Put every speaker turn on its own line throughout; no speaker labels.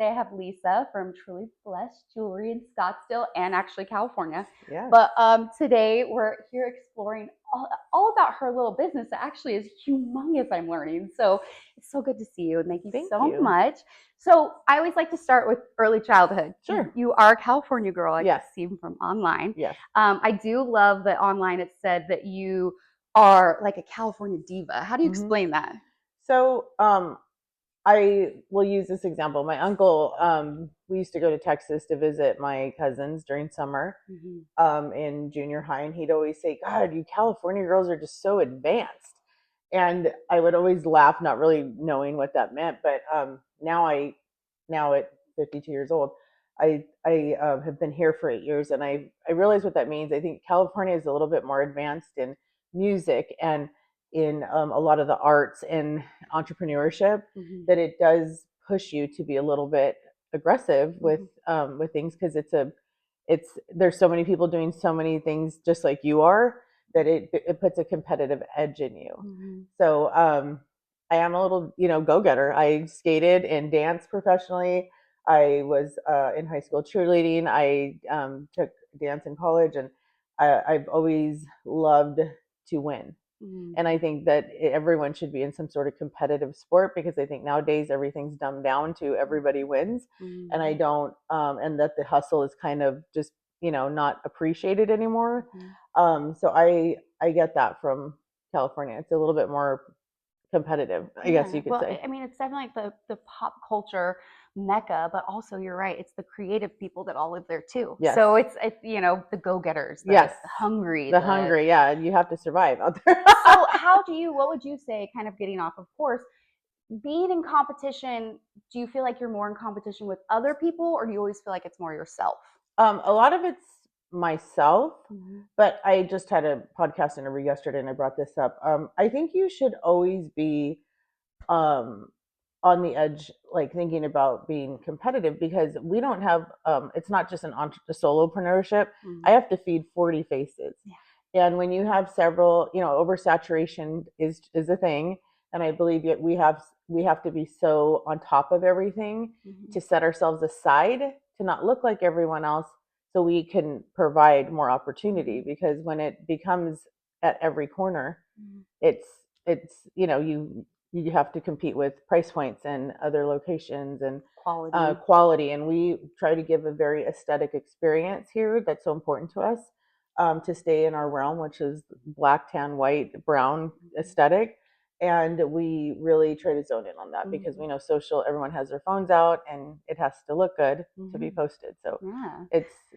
Today I have Lisa from Truly Blessed Jewelry in Scottsdale and actually California.
Yeah.
But today we're here exploring all about her little business that actually is humongous, I'm learning. So it's so good to see you and thank you so much. So I always like to start with early childhood.
Sure.
You are a California girl, I
Yes.
see from online.
Yes.
I do love that online it said that you are like a California diva. How do you explain that?
So I will use this example. My uncle, we used to go to Texas to visit my cousins during summer in junior high, and he'd always say, God, you California girls are just so advanced. And I would always laugh, not really knowing what that meant. But now at 52 years old, I have been here for 8 years, and I realize what that means. I think California is a little bit more advanced in music and in a lot of the arts and entrepreneurship, that it does push you to be a little bit aggressive with things, because it's there's so many people doing so many things just like you are, that it puts a competitive edge in you. So I am a little, go-getter. I skated and danced professionally. I was in high school cheerleading. I took dance in college, and I've always loved to win. And I think that everyone should be in some sort of competitive sport, because I think nowadays everything's dumbed down to everybody wins. And I don't, and that the hustle is kind of just, not appreciated anymore. So I get that from California. It's a little bit more competitive, I guess you could say.
I mean, it's definitely like the pop culture mecca, but also you're right. It's the creative people that all live there too.
Yes.
So it's the go-getters, the hungry,
the hungry. Yeah, you have to survive out there.
So what would you say, kind of getting off of course, being in competition, do you feel like you're more in competition with other people, or do you always feel like it's more yourself?
A lot of it's myself, but I just had a podcast interview yesterday and I brought this up. I think you should always be on the edge, like thinking about being competitive, because we don't have, it's not just a solopreneurship. I have to feed 40 faces. And when you have several, oversaturation is a thing. And I believe we have to be so on top of everything to set ourselves aside, to not look like everyone else, so we can provide more opportunity. Because when it becomes at every corner, it's you have to compete with price points and other locations and quality. And we try to give a very aesthetic experience here that's so important to us, to stay in our realm, which is black, tan, white, brown aesthetic. And we really try to zone in on that, because we know everyone has their phones out and it has to look good to be posted. So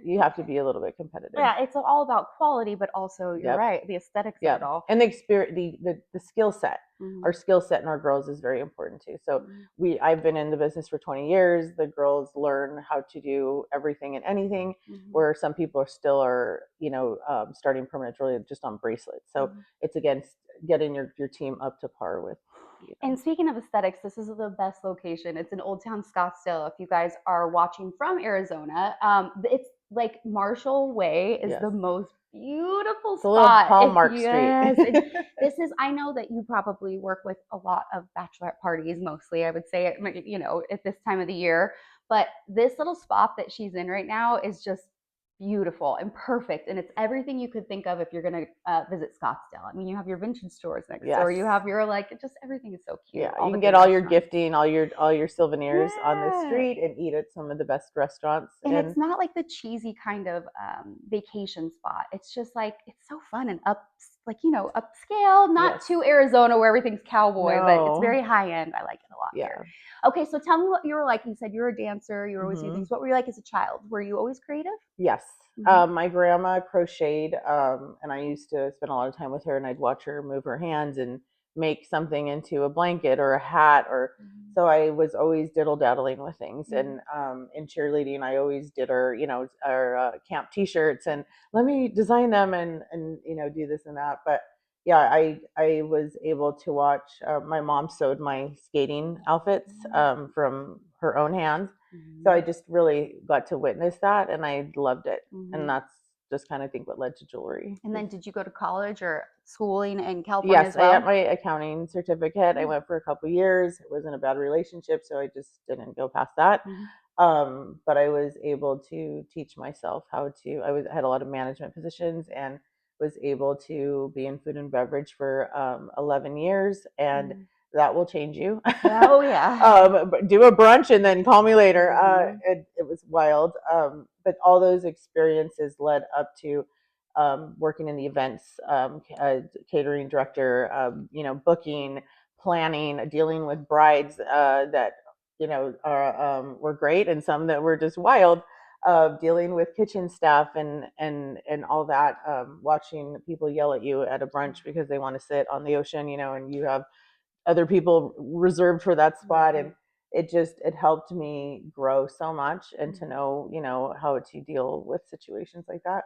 you have to be a little bit competitive.
Yeah, it's all about quality, but also you're right, the aesthetics of it all.
And the experience, the skill set. Our skill set in our girls is very important too. So I've been in the business for 20 years. The girls learn how to do everything and anything, where some people are still starting permanent jewelry just on bracelets. So it's, again, getting your team up to par with.
And speaking of aesthetics, this is the best location. It's in Old Town Scottsdale. If you guys are watching from Arizona, it's like Marshall Way is the most beautiful spot.
Hallmark Street.
I know that you probably work with a lot of bachelorette parties, mostly, I would say, at this time of the year. But this little spot that she's in right now is just beautiful and perfect, and it's everything you could think of if you're going to visit Scottsdale. I mean, you have your vintage stores next door, you have your just everything is so cute.
You can get all your gifting, all your souvenirs on the street, and eat at some of the best restaurants.
And it's not like the cheesy kind of vacation spot. It's just like, it's so fun and upscale, not too Arizona where everything's cowboy, but it's very high end. I like it a lot here. Okay, so tell me what you were like. You said you're a dancer, you were always doing things. What were you like as a child? Were you always creative?
Yes. My grandma crocheted, and I used to spend a lot of time with her, and I'd watch her move her hands and make something into a blanket or a hat, or so I was always diddle-daddling with things. And in cheerleading, I always did our camp t-shirts, and let me design them and do this and that. But yeah, I was able to watch my mom sewed my skating outfits from her own hands. So I just really got to witness that, and I loved it. And just kind of think what led to jewelry.
And then did you go to college or schooling in California
Yes,
as
I got
well?
my accounting certificate. I
Mm-hmm.
went for a couple years. It was in a bad relationship, so I just didn't go past that.
Mm-hmm.
But I was able to teach myself how to. Had a lot of management positions and was able to be in food and beverage for 11 years, and
Mm-hmm.
that will change you.
Oh yeah.
But do a brunch and then call me later.
Mm-hmm.
It was wild. But all those experiences led up to working in the events, catering director, booking, planning, dealing with brides that were great and some that were just wild. Dealing with kitchen staff and all that, watching people yell at you at a brunch because they want to sit on the ocean, and you have other people reserved for that spot.
Mm-hmm.
And it helped me grow so much and to
Mm-hmm.
know how to deal with situations like that.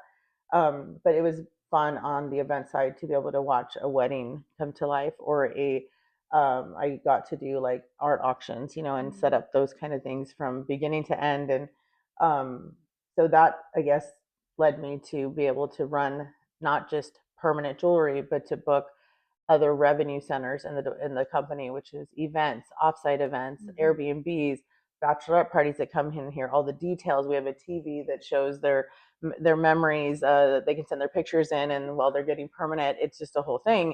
But it was fun on the event side to be able to watch a wedding come to life, or I got to do like art auctions, and set
Mm-hmm.
up those kind of things from beginning to end. And um, so that, I guess, led me to be able to run not just permanent jewelry, but to book other revenue centers in the company, which is events, offsite events,
Mm-hmm.
Airbnbs, bachelorette parties that come in here, all the details. We have a TV that shows their memories. They can send their pictures in, and while they're getting permanent, it's just a whole thing.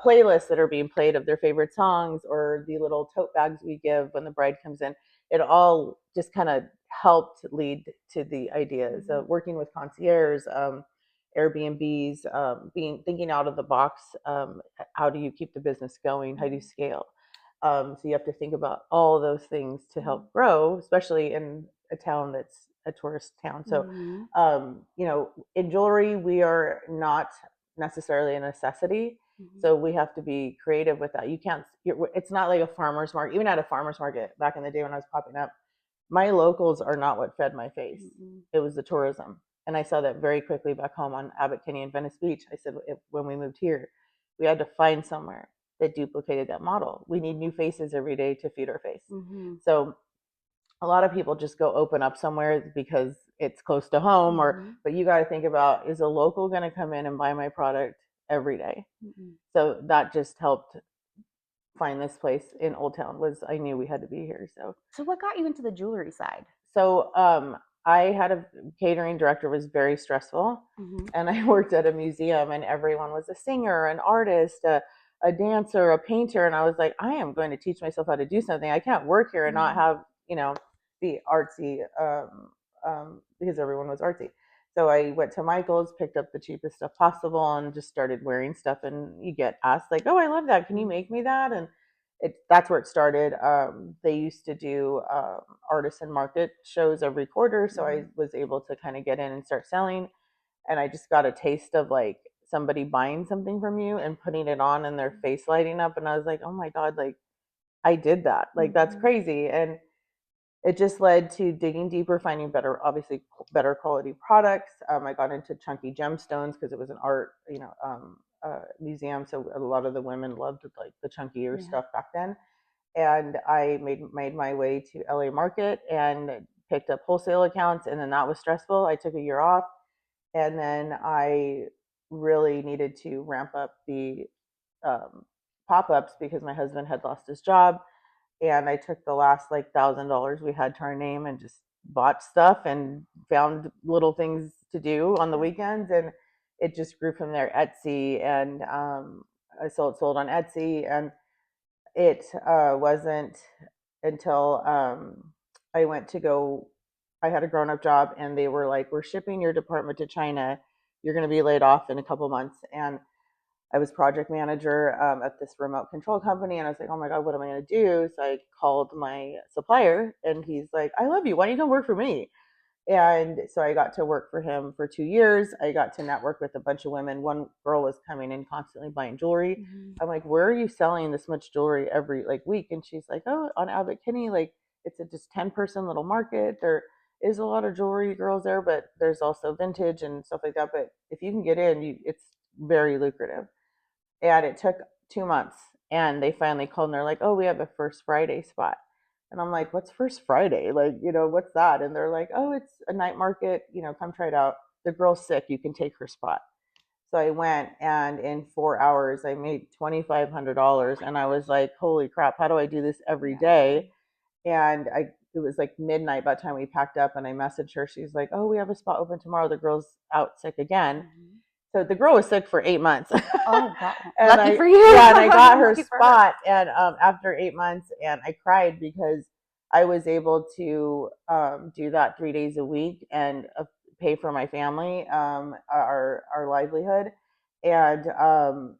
Playlists that are being played of their favorite songs, or the little tote bags we give when the bride comes in. It all just kind of helped lead to the ideas
Mm-hmm.
of working with concierge, Airbnbs, thinking out of the box. How do you keep the business going? How do you scale? So you have to think about all of those things to
Mm-hmm.
help grow, especially in a town that's a tourist town. So,
Mm-hmm.
in jewelry, we are not necessarily a necessity.
Mm-hmm.
So we have to be creative with that. You can't. It's not like a farmer's market. Even at a farmer's market back in the day when I was popping up, my locals are not what fed my face.
Mm-hmm.
It was the tourism. And I saw that very quickly back home on Abbot Kinney and Venice Beach. I said, when we moved here, we had to find somewhere that duplicated that model. We need new faces every day to feed our face.
Mm-hmm.
So a lot of people just go open up somewhere because it's close to home,
Mm-hmm.
but you got to think about, is a local going to come in and buy my product every day?
Mm-hmm.
So that just helped find this place in Old Town. Was I knew we had to be here.
So what got you into the jewelry side?
So I had a catering director, was very stressful,
Mm-hmm.
and I worked at a museum, and everyone was a singer, an artist, a dancer, a painter, and I was like, I am going to teach myself how to do something. I can't work here and not
Mm-hmm.
have the artsy, because everyone was artsy. So I went to Michael's, picked up the cheapest stuff possible, and just started wearing stuff. And you get asked like, "Oh, I love that. Can you make me that?" And that's where it started. They used to do artisan market shows every quarter, so
Mm-hmm.
I was able to kind of get in and start selling. And I just got a taste of like somebody buying something from you and putting it on and their face lighting up, and I was like, oh my god, like I did that, like that's
Mm-hmm.
crazy. And it just led to digging deeper, finding better, obviously better quality products. I got into chunky gemstones because it was an art, museum, so a lot of the women loved like the chunkier
Yeah.
stuff back then. And I made my way to LA Market and picked up wholesale accounts, and then that was stressful. I took a year off, and then I really needed to ramp up the um, pop-ups because my husband had lost his job, and I took the last like $1,000 we had to our name and just bought stuff and found little things to do on the
Yeah.
weekends, and it just grew from there. Etsy, and I sold on Etsy, and it wasn't until I went to go. I had a grown up job, and they were like, "We're shipping your department to China. You're going to be laid off in a couple months." And I was project manager at this remote control company, and I was like, "Oh my god, what am I going to do?" So I called my supplier, and he's like, "I love you. Why don't you come work for me?" And so I got to work for him for 2 years. I got to network with a bunch of women. One girl was coming in constantly buying jewelry.
Mm-hmm.
I'm like, where are you selling this much jewelry every like week? And she's like, oh, on Abbot Kinney, like it's a just 10-person little market. There is a lot of jewelry girls there, but there's also vintage and stuff like that. But if you can get in, it's very lucrative. And it took 2 months, and they finally called, and they're like, oh, we have a First Friday spot. And I'm like, what's First Friday? Like, what's that? And they're like, oh, it's a night market, come try it out. the girl's sick, you can take her spot. So I went, and in 4 hours I made $2,500, and I was like, holy crap, how do I do this every
Yeah.
day? And it was like midnight by the time we packed up, and I messaged her. She's like, oh, we have a spot open tomorrow. The girl's out sick again.
Mm-hmm.
So the girl was sick for 8 months.
Oh, wow.
And
Lucky
I,
for you.
yeah, and I got her
Lucky for her.
spot. And after 8 months, and I cried because I was able to do that 3 days a week and pay for my family, our livelihood. And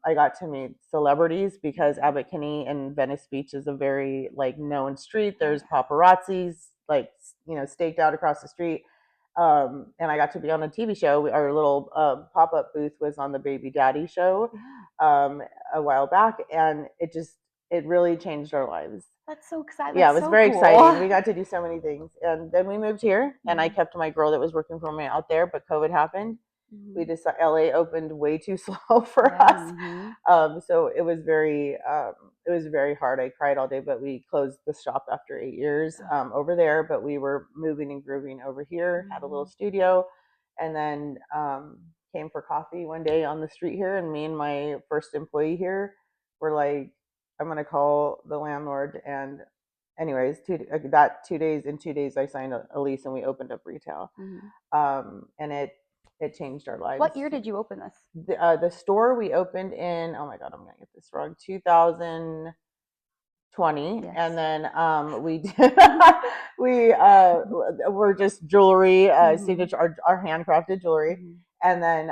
I got to meet celebrities because Abbot Kinney in Venice Beach is a very like known street.
Oh,
There's paparazzis like staked out across the street. And I got to be on a TV show. Our little pop up booth was on the Baby Daddy show
yeah.
um, a while back, and it really changed our lives.
That's so exciting.
Yeah, it
That's
was
so
very exciting.
cool.
We got to do so many things, and then we moved here, and I
Mm-hmm.
kept my girl that was working for me out there, but COVID happened. We
Mm-hmm.
decided LA opened way too slow for
Yeah.
us,
Mm-hmm.
so it was very hard. I cried all day, but we closed the shop after 8 years over there. But we were moving and grooving over here. Had a little
Mm-hmm.
studio, and then came for coffee one day on the street here, and me and my first employee here were like, "I'm gonna call the landlord." And anyways, 2 days in 2 days, I signed a lease and we opened up retail,
Mm-hmm.
and it changed our lives.
What year did you open this?
The store we opened in, oh my god, I'm gonna get this wrong, 2020.
Yes.
And then we we were just jewelry,
Mm-hmm.
signature, our handcrafted jewelry.
Mm-hmm.
And then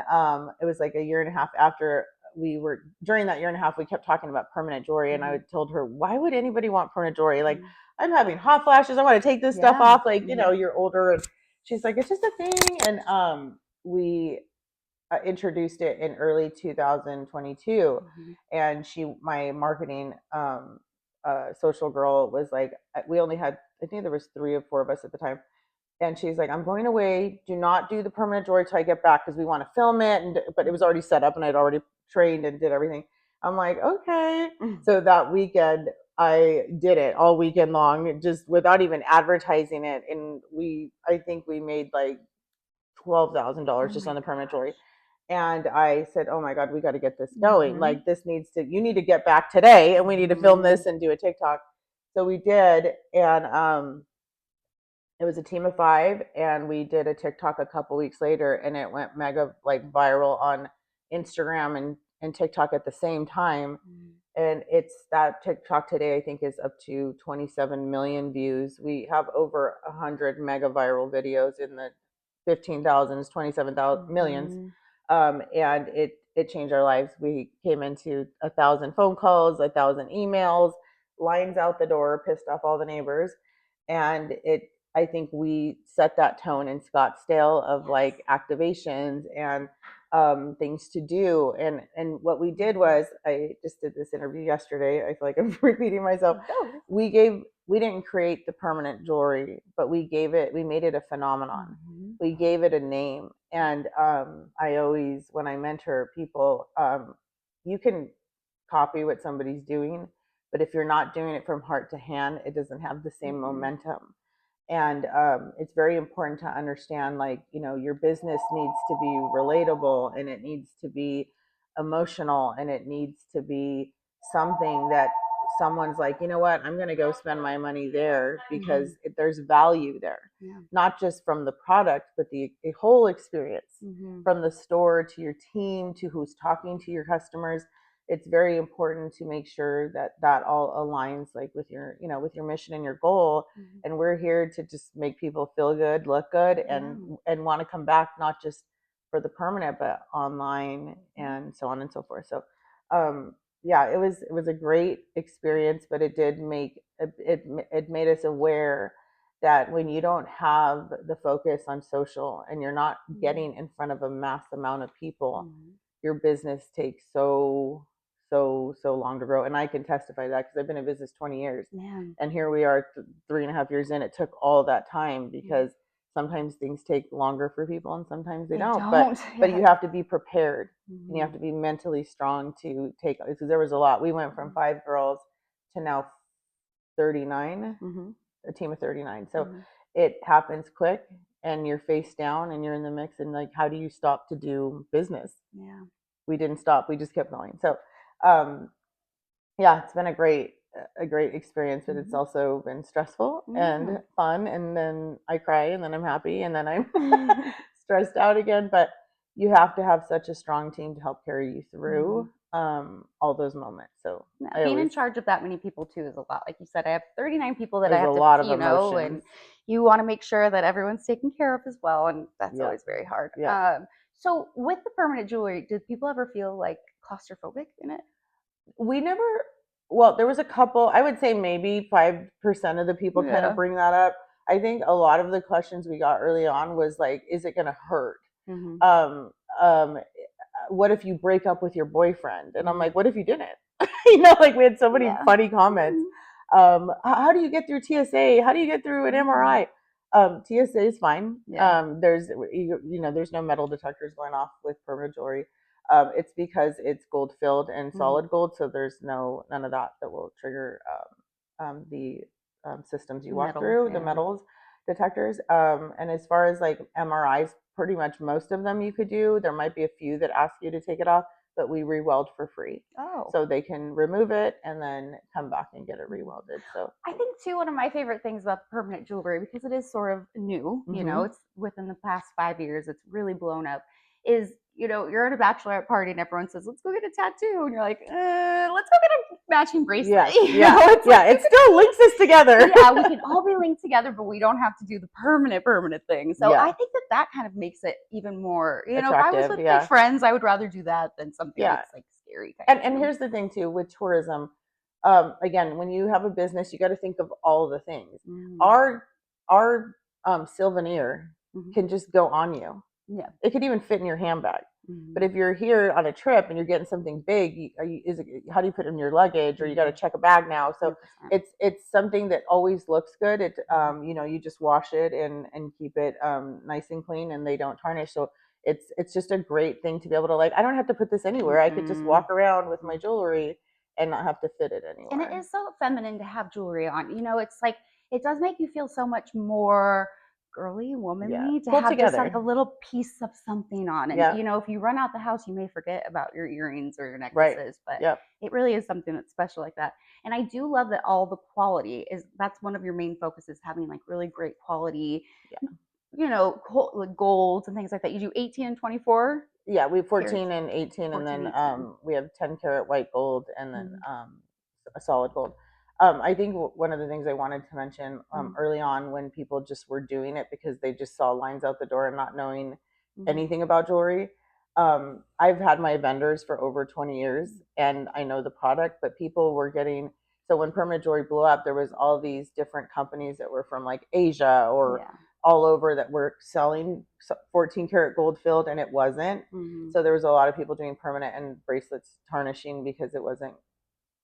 it was like a year and a half after we were during that year and a half we kept talking about permanent jewelry, and I
Mm-hmm.
told her, why would anybody want permanent jewelry? Like,
Mm-hmm.
I'm having hot flashes, I want to take this stuff
Yeah.
off, like,
Mm-hmm.
you're older. And she's like, it's just a thing. And we introduced it in early 2022.
Mm-hmm.
And my marketing social girl was like, we only had, I think there was 3 or 4 of us at the time, and she's like, I'm going away, do not do the permanent jewelry till I get back because we want to film it. And but it was already set up and I'd already trained and did everything. I'm like, okay.
Mm-hmm.
So that weekend I did it all weekend long, just without even advertising it. And I think we made like $12,000
Oh
just
my
on the permanent
gosh.
jewelry. And I said, oh my god, we got to get this going.
Mm-hmm.
Like, you need to get back today, and we need to film
Mm-hmm.
this and do a TikTok. So we did. And it was a team of 5, and we did a TikTok a couple weeks later, and it went mega like viral on Instagram and TikTok at the same time. And it's that TikTok today, I think, is up to 27 million views. We have over 100 mega viral videos in the 15,000s, 27,000 millions.
Mm-hmm.
And it changed our lives. We came into 1,000 phone calls, 1,000 emails, lines out the door, pissed off all the neighbors. And I think we set that tone in Scottsdale of
Yes.
like activations and things to do. And what we did
Mm-hmm.
was, I just did this interview yesterday. I feel like I'm repeating myself.
Oh,
We didn't create the permanent jewelry, but we made it a phenomenon.
mm-hmm.
We gave it a name. And I always, when I mentor people, you can copy what somebody's doing, but if you're not doing it from heart to hand, it doesn't have the same
Mm-hmm.
momentum. And it's very important to understand, like, your business needs to be relatable, and it needs to be emotional, and it needs to be something that someone's like, you know what, I'm going to go spend my money there because
Mm-hmm.
there's value there,
Yeah.
not just from the product, but the whole experience,
Mm-hmm.
from the store to your team to who's talking to your customers. It's very important to make sure that that all aligns, like, with your mission and your goal.
Mm-hmm.
And we're here to just make people feel good, look good,
Yeah.
and want to come back, not just for the permanent, but online
Yeah.
and so on and so forth. So yeah, it was a great experience, but it did make it made us aware that when you don't have the focus on social and you're not
Mm-hmm.
getting in front of a mass amount of people,
Mm-hmm.
your business takes so long to grow. And I can testify to that because I've been in business 20 years,
Yeah.
and here we are 3.5 years in. It took all that time
Mm-hmm.
because sometimes things take longer for people and sometimes they
They
don't. But
don't.
but
Yeah.
you have to be prepared, and you
Mm-hmm.
have to be mentally strong to take, because there was a lot. We went from 5 girls to now 39,
Mm-hmm.
a team of 39. So
Mm-hmm.
it happens quick, and you're face down and you're in the mix, and like, how do you stop to do business?
Yeah.
We didn't stop. We just kept going. So, um, yeah, it's been a great experience, but it's
Mm-hmm.
also been stressful and
Yeah.
fun. And then I cry, and then I'm happy, and then I'm stressed out again. But you have to have such a strong team to help carry you
Mm-hmm.
through all those moments. So
Yeah,
I
being in
always,
charge of that many people too is a lot. Like you said, I have 39 people that I
there's a
have to,
lot of emotions.
and you want to make sure that everyone's taken care of as well. And that's
Yeah,
always very hard.
yeah.
So with the permanent jewelry, did people ever feel like claustrophobic in it?
We never, well, there was a couple, I would say maybe 5% of the people kind of
Yeah.
bring that up. I think a lot of the questions we got early on was like, is it going to hurt?
Mm-hmm.
Um, um, what if you break up with your boyfriend? And I'm
Mm-hmm.
like, what if you didn't? You know, like we had so many
Yeah.
funny comments.
Mm-hmm.
How do you get through TSA? How do you get through an
Mm-hmm.
MRI? TSA is fine.
Yeah.
There's no metal detectors going off with permanent jewelry. It's because it's gold filled and
Mm-hmm.
solid gold, so there's none of that that will trigger the systems you
The
walk
metals,
through, the
yeah.
metals detectors. And as far as like MRIs, pretty much most of them you could do. There might be a few that ask you to take it off, but we re-weld for free.
Oh.
So they can remove it and then come back and get it re-welded. So,
I think too, one of my favorite things about the permanent jewelry, because it is sort of new,
mm-hmm.
it's within the past 5 years, it's really blown up, is, you're at a bachelorette party and everyone says, let's go get a tattoo. And you're like, let's go get a matching bracelet.
Yes, yeah,
It's
yeah.
like,
It still links us together.
yeah, we can all be linked together, but we don't have to do the permanent thing. So I
Yeah,
think that kind of makes it even more, if I was
attractive.
with my
Yeah,
friends, I would rather do that than something
yeah.
that's like scary kind
And
of.
here's the thing too with tourism. Again, when you have a business, you got to think of all the things.
Mm-hmm.
Our souvenir
Mm-hmm.
can just go on you.
Yeah.
It could even fit in your handbag. But
Mm-hmm.
if you're here on a trip and you're getting something big, how do you put it in your luggage, or you got to
Mm-hmm.
check a bag now? So
100%.
it's something that always looks good. You just wash it and keep it nice and clean, and they don't tarnish. So it's just a great thing to be able to, like, I don't have to put this anywhere. I could just
Mm-hmm.
walk around with my jewelry and not have to fit it
And it
anywhere.
is so feminine to have jewelry on. It's like it does make you feel so much more girly,
Yeah,
womanly to
pull
have just like a
together.
little piece of something on. And
Yeah,
if you run out the house, you may forget about your earrings or your
right.
necklaces, but
Yep.
it really is something that's special like that. And I do love that all the quality is that's one of your main focuses, having like really great quality,
Yeah.
like golds and things like that. You do 18 and 24
Yeah, we have
carats,
14 and 18, and
14,
then
18.
we have 10 karat white gold, and then
Mm-hmm.
a solid gold. I think one of the things I wanted to mention early on, when people just were doing it because they just saw lines out the door and not knowing
Mm-hmm.
anything about jewelry. I've had my vendors for over 20 years and I know the product, but people were getting, so when permanent jewelry blew up, there was all these different companies that were from like Asia or
Yeah.
all over that were selling 14 karat gold filled, and it wasn't.
Mm-hmm.
So there was a lot of people doing permanent and bracelets tarnishing because it wasn't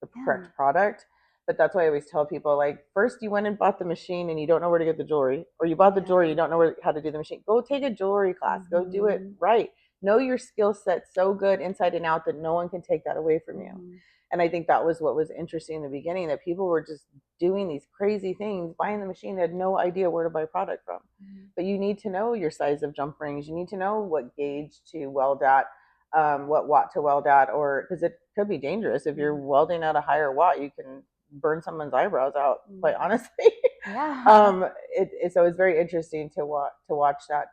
the
Yeah.
correct product. But that's why I always tell people, like, first you went and bought the machine and you don't know where to get the jewelry, or you bought the jewelry,
Yeah.
you don't know how to do the machine. Go take a jewelry class, go do it
Mhm.
right. Know your skill set so good inside and out that no one can take that away from you.
Mhm.
And I think that was what was interesting in the beginning, that people were just doing these crazy things, buying the machine, had no idea where to buy product from.
Mhm.
But you need to know your size of jump rings. You need to know what gauge to weld at, what watt to weld at, or because it could be dangerous. If you're
Mhm.
welding at a higher watt, you can burn someone's eyebrows out, quite
Mhm.
honestly.
Yeah.
So it's very interesting to watch that.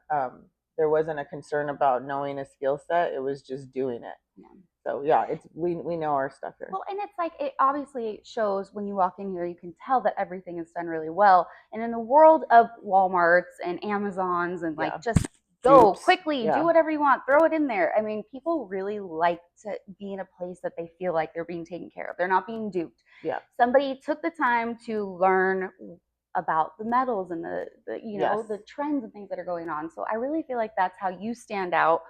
There wasn't a concern about knowing a skill set; it was just doing it.
Yeah.
So yeah, it's we know our stuff here.
Well, and it's like it obviously shows when you walk in here, you can tell that everything is done really well. And in the world of Walmarts and Amazons and like
Yeah,
just go
dupes.
quickly, do
Yeah,
whatever you want, throw it in there. I mean, people really like to be in a place that they feel like they're being taken care of. They're not being duped.
yeah,
Somebody took the time to learn about the metals and
yes,
the trends and things that are going on. So I really feel like that's how you stand out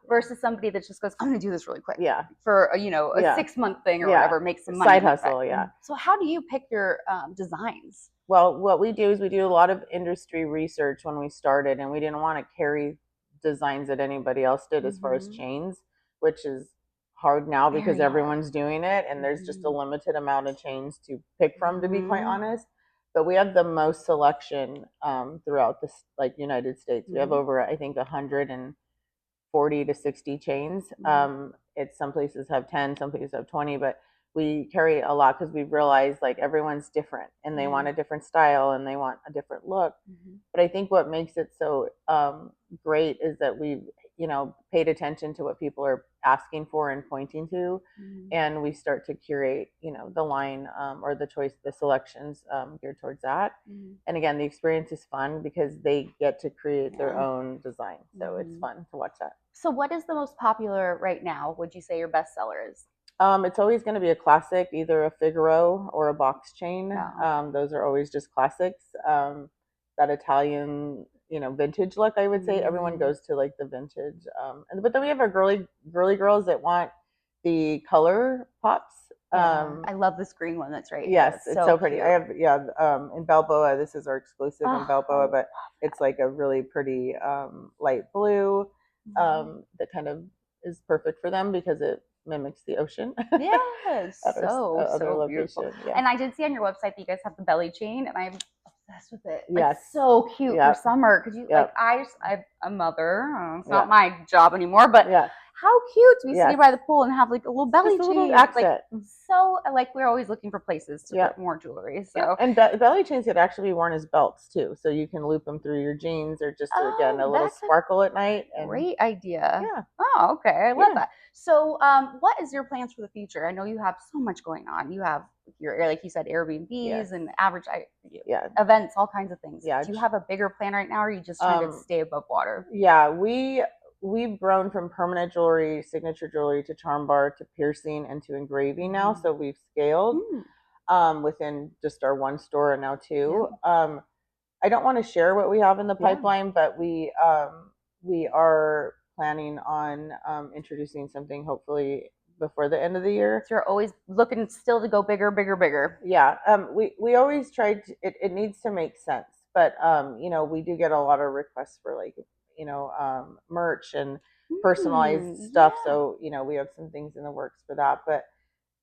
versus somebody that just goes, I'm going to do this really quick
yeah,
for a
yeah,
6 month thing or
yeah.
whatever, make some money
Side
and that's
hustle.
it.
Yeah.
So how do you pick your designs?
Well, what we do is we do a lot of industry research when we started, and we didn't want to carry designs that anybody else did as far as
Mm-hmm.
chains, which is hard now because
Very hard.
everyone's doing it, and there's just a
Mm-hmm.
limited amount of chains to pick from, to be quite
Mm-hmm.
honest. but we have the most selection throughout this like United States. We have over I think 140 to 60 chains. It's some places have 10, some places have 20, but we carry a lot because we've realized like everyone's different and they want a different style and they want a different look. But I think what makes it so great is that we've paid attention to what people are asking for and pointing to, and we start to curate the line or the choice, the selections geared towards that. And again, the experience is fun because they get to create their own design, so it's fun to watch that.
So what is the most popular right now, would you say your best seller is?
It's always going to be a classic, either a Figaro or a box chain. Those are always just classics. That Italian, vintage look, I would say. Everyone goes to like the vintage. But then we have our girly girls that want the color pops.
I love this green one that's right
Yes,
here.
it's so pretty.
Cute.
I have in Balboa. This is our exclusive in Balboa, but it's like a really pretty light blue that kind of is perfect for them because it mimics the ocean.
Yes,
Other
so beautiful.
location. Yeah.
And I did see on your website that you guys have the belly chain, and I'm obsessed with it.
Yes.
It's so cute for summer. Could you like I'm a mother. It's not my job anymore, but how cute to be sitting by the pool and have like a little belly
just a
chain.
little accent.
Like, so like we're always looking for places to put more jewelry. So
and belly chains could actually be worn as belts too, so you can loop them through your jeans or just again a little sparkle at night.
Great idea.
Yeah.
Oh, okay. I love that. So, what is your plans for the future? I know you have so much going on. You have your, like you said, Airbnbs and average events, all kinds of things.
Yeah.
Do you have a bigger plan right now, or are you just trying to stay above water?
Yeah, we've grown from permanent jewelry, signature jewelry, to charm bar, to piercing, and to engraving now. So we've scaled within just our one store and now two. I don't want to share what we have in the pipeline, but we are planning on introducing something hopefully before the end of the year.
So you're always looking still to go bigger, bigger, bigger.
Yeah. We always tried to, it needs to make sense, but we do get a lot of requests for like merch and personalized stuff. So we have some things in the works for that, but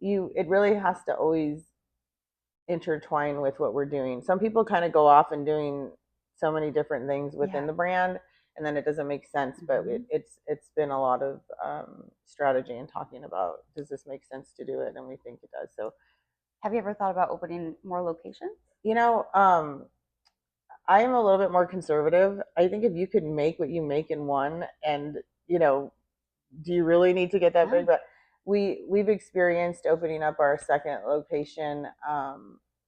it really has to always intertwine with what we're doing. Some people kind of go off and doing so many different things within the brand, and then it doesn't make sense. But it's been a lot of strategy and talking about, does this make sense to do it, and we think it does. So
have you ever thought about opening more locations?
I am a little bit more conservative. I think if you could make what you make in one, and do you really need to get that big? But we've experienced opening up our second location.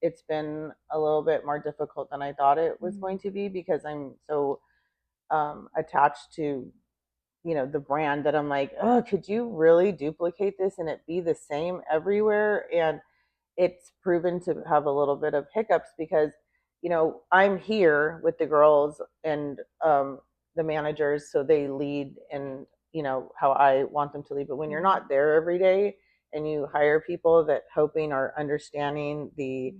It's been a little bit more difficult than I thought it was going to be, because I'm so attached to the brand that I'm like, oh, could you really duplicate this and it be the same everywhere? And it's proven to have a little bit of hiccups because I'm here with the girls and the managers, so they lead and how I want them to lead. But when you're not there every day and you hire people that hoping are understanding the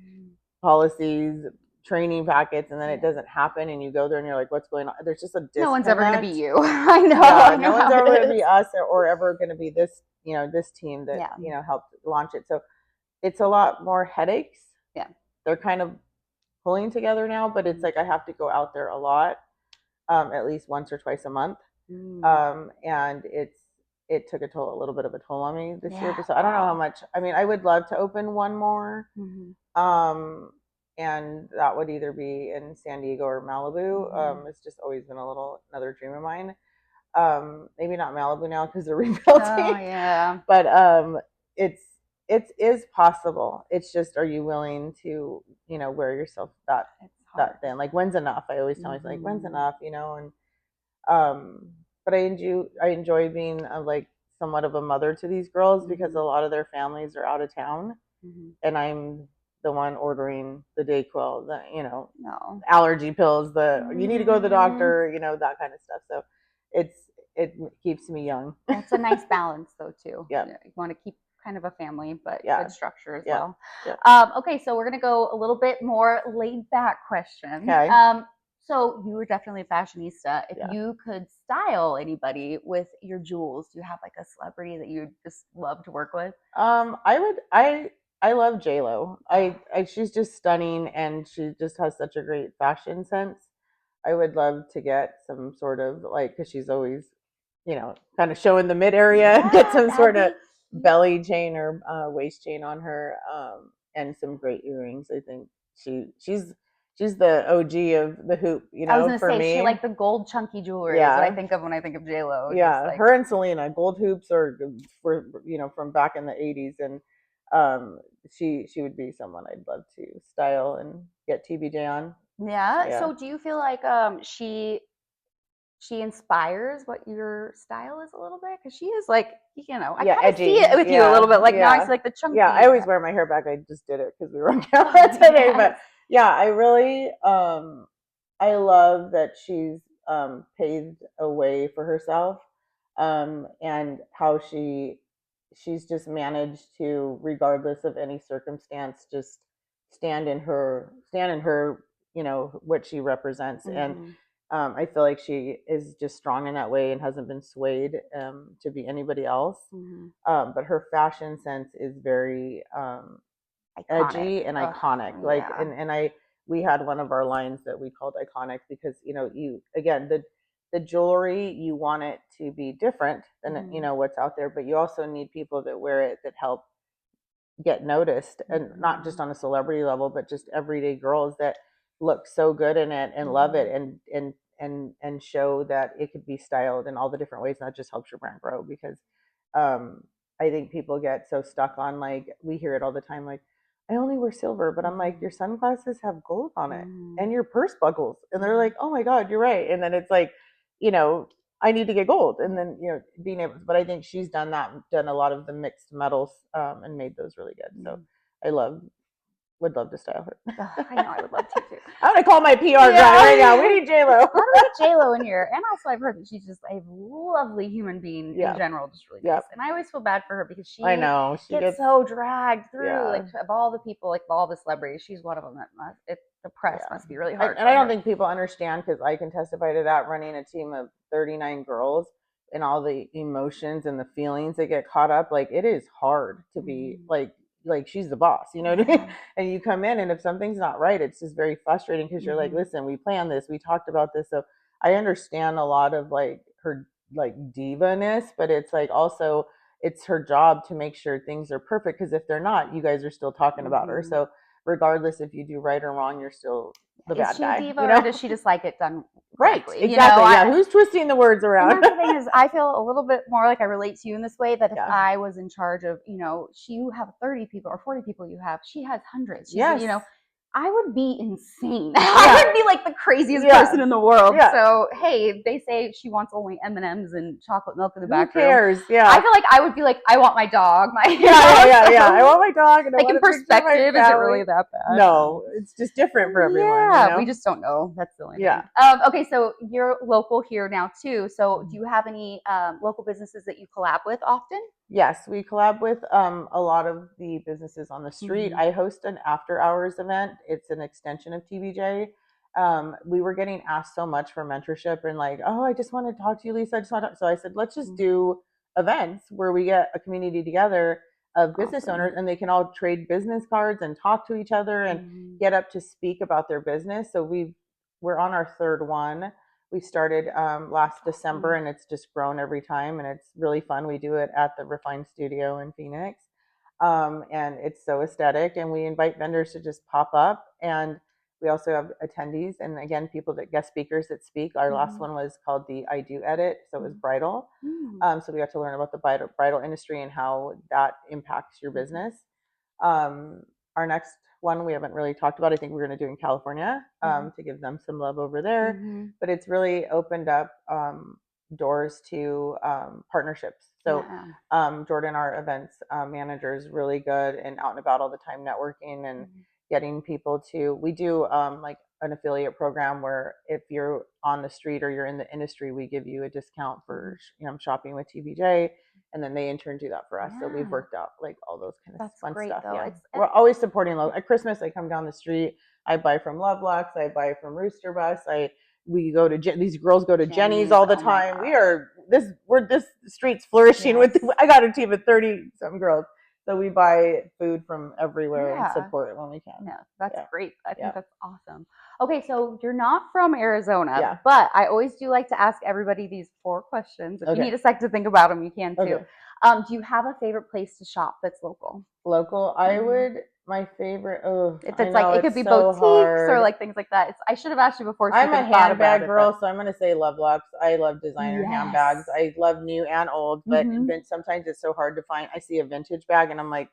policies, training packets, and then it doesn't happen, and you go there and you're like, what's going on? There's just a disconnect.
No one's ever going to be you. I know.
Yeah, no one's ever going to be us or ever going to be this this team that helped launch it. So it's a lot more headaches.
Yeah,
they're kind of pulling together now, but it's like I have to go out there a lot, at least once or twice a month, and it took a little bit of a toll on me this year. So I don't know how much. I mean, I would love to open one more, and that would either be in San Diego or Malibu. It's just always been another dream of mine. Maybe not Malibu now because they're rebuilding.
Oh yeah,
but it is possible. It's just, are you willing to wear yourself that thin? Like, when's enough? I always tell myself, like, when's enough? And but I enjoy being like somewhat of a mother to these girls because a lot of their families are out of town, and I'm the one ordering the Dayquil, the allergy pills, you need to go to the doctor, that kind of stuff. So it keeps me young.
It's a nice balance though too.
Yeah,
you want to keep kind of a family, but good structure as well. Okay, so we're gonna go a little bit more laid back question.
Okay.
So you were definitely a fashionista. If you could style anybody with your jewels, do you have like a celebrity that you just love to work with?
I love J-Lo. She's just stunning, and she just has such a great fashion sense. I would love to get some sort of like, because she's always, kind of showing the mid area, get
Yeah,
some
that'd
sort of
be cute.
belly chain or waist chain on her, and some great earrings. I think she's the OG of the hoop,
I was gonna
for
say she
me.
like the gold chunky jewelry is what I
Yeah,
think of when I think of J Lo. Just
yeah,
like
her and Selena, gold hoops are for from back in the '80s, and um, she would be someone I'd love to style and get TBJ on.
yeah.
Yeah,
So do you feel like she inspires what your style is a little bit? Because she is like, I
yeah,
kind of see
edgy.
it with you a little
Yeah,
bit. Like now I see
yeah,
like the
yeah. I
chunky.
always wear my hair back. I just did it because we were on
Oh
camera today.
yes.
But yeah, I really I love that she's paved a way for herself, and how she's just managed to, regardless of any circumstance, just stand in her what she represents. And
Mm-hmm.
I feel like she is just strong in that way and hasn't been swayed to be anybody else.
Mm-hmm.
But her fashion sense is very
Iconic.
edgy and
Ugh,
iconic. Like,
yeah.
and we had one of our lines that we called iconic because you again the jewelry, you want it to be different than
Mm-hmm.
what's out there, but you also need people that wear it that help get noticed, and not
Mm-hmm.
just on a celebrity level, but just everyday girls that look so good in it and love
Mm-hmm.
it, and show that it could be styled in all the different ways, and that just helps your brand grow. Because um I think people get so stuck on, like, we hear it all the time, like, I only wear silver, but I'm like,
Mm-hmm.
your sunglasses have gold on it,
Mm-hmm.
and your purse buckles, and they're
Mm-hmm.
like, oh my god, you're right. And then it's like, you know I need to get gold, and then being able. But I think she's done a lot of the mixed metals, and made those really good. So
Mm-hmm.
I would love to style her.
Ugh, I know I would love to too.
I'm gonna call my PR guy right now. We
Yeah.
need J Lo.
How do we get J Lo in here? And also, I've heard that she's just a lovely human being in
Yeah,
general, just really nice.
yep.
And I always feel bad for her because
I
she
know she
gets
gets.
so dragged through.
Yeah,
Like of all the people, like all the celebrities, she's one of them that the press
yeah.
must be really hard
And
for
I don't
her.
think people understand, because I can testify to that, running a team of 39 girls and all the emotions and the feelings that get caught up. Like, it is hard to be
Mm,
like she's the boss, you know what I mean?
yeah.
And you come in, and if something's not right, it's just very frustrating, because you're like,
Hmm.
listen, we planned this, we talked about this. So I understand a lot of, like, her, like, diva-ness, but it's like, also, it's her job to make sure things are perfect, because if they're not, you guys are still talking about her.
Hmm.
So regardless if you do right or wrong, you're still the
Is
bad
she a
guy,
diva or does she just like it done
Right,
correctly?
exactly. Yeah, who's twisting the words
And
around?
that's the thing is, I feel a little bit more like I relate to you in this way that if
Yeah.
I was in charge of, you have 30 people or 40 people you have, she has hundreds.
Yes.
I would be insane.
Yeah.
I would be like the craziest
Yeah.
person in the world.
Yeah.
So, hey, they say she wants only M&Ms and chocolate milk in the
Who
back room.
cares?
I
Yeah.
feel like I would be like, I want my dog.
Yeah. I want my dog, and I
Like
want
in
a picture of my
perspective, is it really
family.
that bad?
No, it's just different for everyone,
Yeah, we just don't know. That's the only
Yeah.
thing. Okay, so you're local here now too. So do you have any local businesses that you collab with often?
Yes, we collab with a lot of the businesses on the street.
Mm-hmm.
I host an after hours event. It's an extension of TBJ. We were getting asked so much for mentorship, and like, oh, I just want to talk to you, Lisa. I just want to. So I said, let's just do events where we get a community together of business
Awesome.
owners, and they can all trade business cards and talk to each other and
Mm-hmm.
get up to speak about their business. So we're on our third one. We started last December,
Awesome.
and it's just grown every time, and it's really fun. We do it at the Refined Studio in Phoenix, and it's so aesthetic. And we invite vendors to just pop up, and we also have attendees, and again, people that guest speakers that speak. Our last
Mm-hmm.
one was called the I Do Edit, so it was bridal.
Mm-hmm.
So we got to learn about the bridal industry and how that impacts your
Mm-hmm.
business. Um, our next one we haven't really talked about. I think we're going to do in California, to give them some love over there.
Mm-hmm.
But it's really opened up doors to partnerships. So
Yeah.
Jordan, our events manager, is really good and out and about all the time, networking and
Mm-hmm.
getting people to. We do like an affiliate program where if you're on the street or you're in the industry, we give you a discount
Mm-hmm.
for shopping with TBJ, and then they in turn do that for us. So we've
Yeah.
worked out like all those kind of
That's
fun
great
stuff.
though.
Yeah,
It's
we're always supporting local. At Christmas, I come down the street. I buy from Lovelocks. I buy from Rooster Bus. We go to these girls go to Jenny's
Jenny's.
all the
Oh my
time.
gosh.
We're this street's flourishing with.
Yes.
I got a team of 30 some girls. So we buy food from everywhere and
Yeah.
support it when we can.
Yeah, that's
Yeah.
great. I
Yeah.
think that's awesome. Okay, so you're not from
Yeah.
Arizona, but I always do like to ask everybody these 4 questions. If you
Okay.
need a sec to think about them, you can too.
Okay.
Do you have a favorite place to shop that's local?
Local. My favorite. Oh,
If
I
it's like
know
it could
it's
be
so
boutiques or
hard.
like things like that. I should have asked you before, so you
I'm
could
a
have thought about
handbag
it. But
girl, so I'm gonna say Lovelocks. I love designer
yes.
handbags. I love new and old, but
Mm-hmm.
sometimes it's so hard to find. I see a vintage bag and I'm like,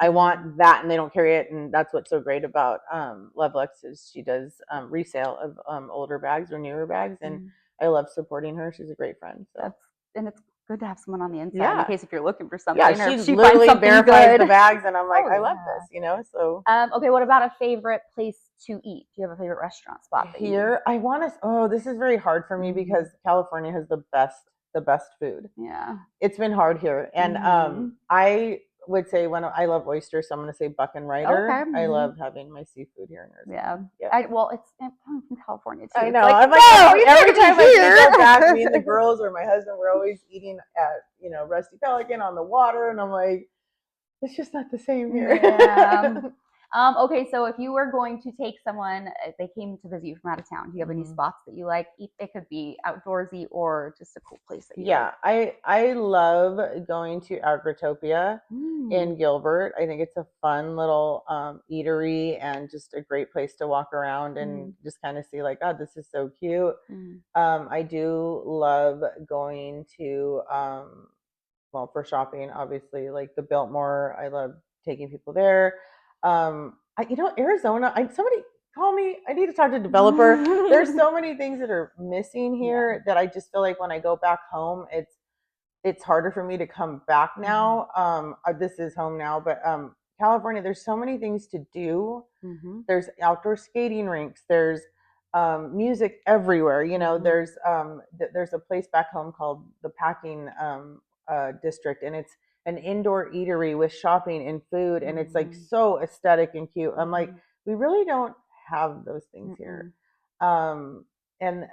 I
Mm-hmm.
want that, and they don't carry it, and that's what's so great about Lovelocks is she does resale of older bags or newer bags, and I love supporting her. She's a great friend. So
That's and it's good to have someone on the inside in
yeah,
case if you're looking for
yeah,
something or
she
if she finds
literally
something
verifies
good.
the bags, and I'm like,
Oh
I love this,
yeah.
So
Okay, what about a favorite place to eat? Do you have a favorite restaurant spot that you?
here I want to. Oh, this is very hard for me because
Mm,
California has the best food.
yeah.
It's been hard here, and
Mm,
I would say when I love oysters, so I'm going to say Buck and
okay.
Ryder. I love having my seafood here in
Yeah.
Arizona. Yeah.
Well, it's coming from California too.
I
It's
know.
like,
I'm like
no, you
every
can't be
time we go back, me and the
here.
girls or my husband, we're always eating at Rusty Pelican on the water, and I'm like, it's just not the same here.
Yeah. Okay, so if you were going to take someone, if they came to visit you from out of town, do you have any
Mhm.
spots that you like? It could be outdoorsy or just a cool place that you like.
Yeah, I love going to Agritopia
Mm,
in Gilbert. I think it's a fun little eatery and just a great place to walk around and
mm,
just kind of see like, oh, this is so cute.
mm,
I do love going to well, for shopping, obviously, like the Biltmore. I love taking people there. Arizona. Somebody call me. I need to talk to a developer. There's
mm.
so many things that are missing
Yeah.
here that I just feel like when I go back home, it's harder for me to come back
Mhm.
now. This is home now, but California, there's so many things to do.
Mhm.
There's outdoor skating rinks. There's music everywhere.
Mhm.
There's a place back home called the Packing District, and it's an indoor eatery with shopping and food, and it's like
Mhm.
so aesthetic and cute. I'm like,
Mhm.
we really don't have those things here.
Mm-mm.
Um, and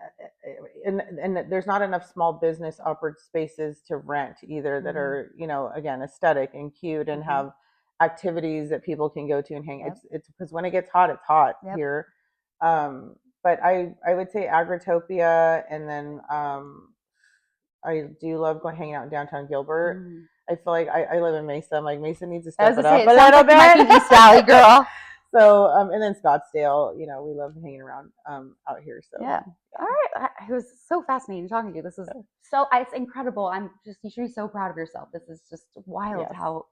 and there's not enough small business spaces to rent either that
Mhm.
are again aesthetic and cute and
Mhm.
have activities that people can go to and hang.
Yep.
It's because when it gets hot, it's hot
Yep.
here. But I would say Agritopia, and then I do love going hanging out in downtown Gilbert.
Mm.
I feel like I live in Mesa. I'm like Mesa needs to
I
step
was
it
gonna say,
up
it
a
sounds
little
like you might be an East Valley
bit.
girl.
So and then Scottsdale, we love hanging around out here. So
Yeah. All right. It was so fascinating talking to you. This is
yeah.
it's incredible. You should be so proud of yourself. This is just wild
Yes,
how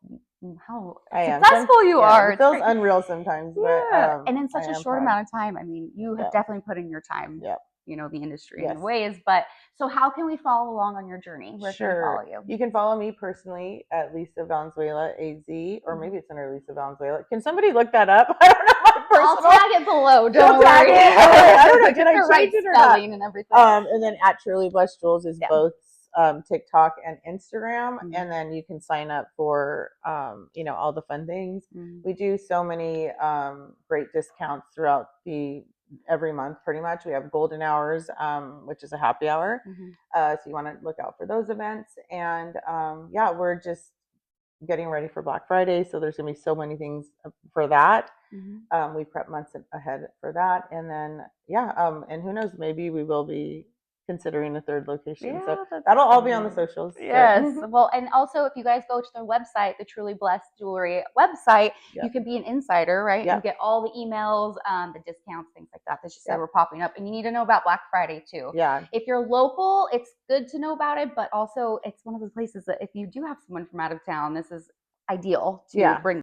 I am.
successful you
Yeah,
are.
it
It's
feels
great.
unreal sometimes, but
Yeah. And in
I
such a
am
short
proud.
amount of time. I mean, you have
Yeah,
definitely put in your time,
yeah,
the industry in
yes.
ways. But so how can we follow along on your journey? Where can we follow
Sure.
you?
You can follow me personally at Lisa Valenzuela AZ, or
Mhm.
maybe it's under Lisa Valenzuela. Can somebody look that up? I don't know my
I'll
personal.
tag it below.
She'll
Don't
tag
worry.
it. I don't know.
Get
Did I
the right
change it or not?
spelling and everything.
And then at Truly Blessed Jules is
Yeah.
both TikTok and Instagram,
Mm-hmm.
and then you can sign up for all the fun things.
Mm-hmm.
We do so many great discounts throughout the every month. Pretty much, we have golden hours, which is a happy hour.
Mm-hmm.
So you want to look out for those events, and yeah, we're just getting ready for Black Friday, so there's gonna be so many things for that.
Mm-hmm.
We prep months ahead for that, and then yeah, and who knows, maybe we will be considering a third location. So
Yeah, that's
that'll all be on the
exciting.
socials. But
Yes. Well, and also if you guys go to their website, the Truly Blessed Jewelry website,
yeah,
you can be an insider, right?
yeah,
And get all the emails, the discounts, things like that that you said
yeah,
were popping up. And you need to know about Black Friday too.
yeah,
If you're local, it's good to know about it, but also it's one of those places that if you do have someone from out of town, this is ideal to
yeah.
bring